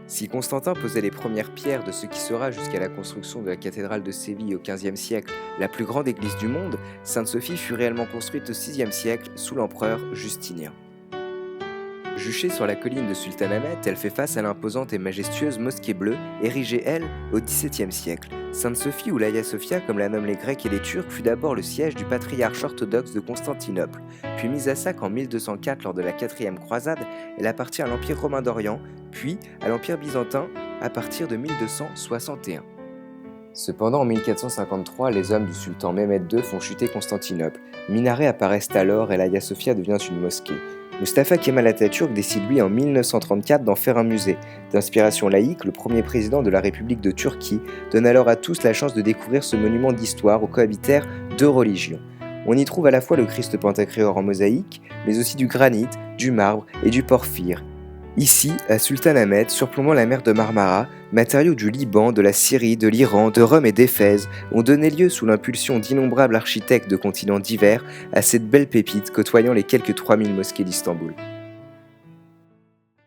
Si Constantin posait les premières pierres de ce qui sera jusqu'à la construction de la cathédrale de Séville au XVe siècle la plus grande église du monde, Sainte-Sophie fut réellement construite au VIe siècle sous l'empereur Justinien. Juchée sur la colline de Sultanahmet, elle fait face à l'imposante et majestueuse mosquée bleue, érigée, elle, au XVIIe siècle. Sainte-Sophie, ou l'Hagia Sophia comme la nomment les Grecs et les Turcs, fut d'abord le siège du patriarche orthodoxe de Constantinople. Puis mise à sac en 1204 lors de la quatrième croisade, elle appartient à l'Empire romain d'Orient, puis à l'Empire byzantin à partir de 1261. Cependant, en 1453, les hommes du sultan Mehmed II font chuter Constantinople. Minarets apparaissent alors et l'Hagia Sophia devient une mosquée. Mustafa Kemal Atatürk décide lui en 1934 d'en faire un musée. D'inspiration laïque, le premier président de la République de Turquie donne alors à tous la chance de découvrir ce monument d'histoire où cohabitèrent deux religions. On y trouve à la fois le Christ Pantocréor en mosaïque, mais aussi du granit, du marbre et du porphyre. Ici, à Sultanahmet, surplombant la mer de Marmara, matériaux du Liban, de la Syrie, de l'Iran, de Rome et d'Éphèse ont donné lieu sous l'impulsion d'innombrables architectes de continents divers à cette belle pépite côtoyant les quelques 3000 mosquées d'Istanbul.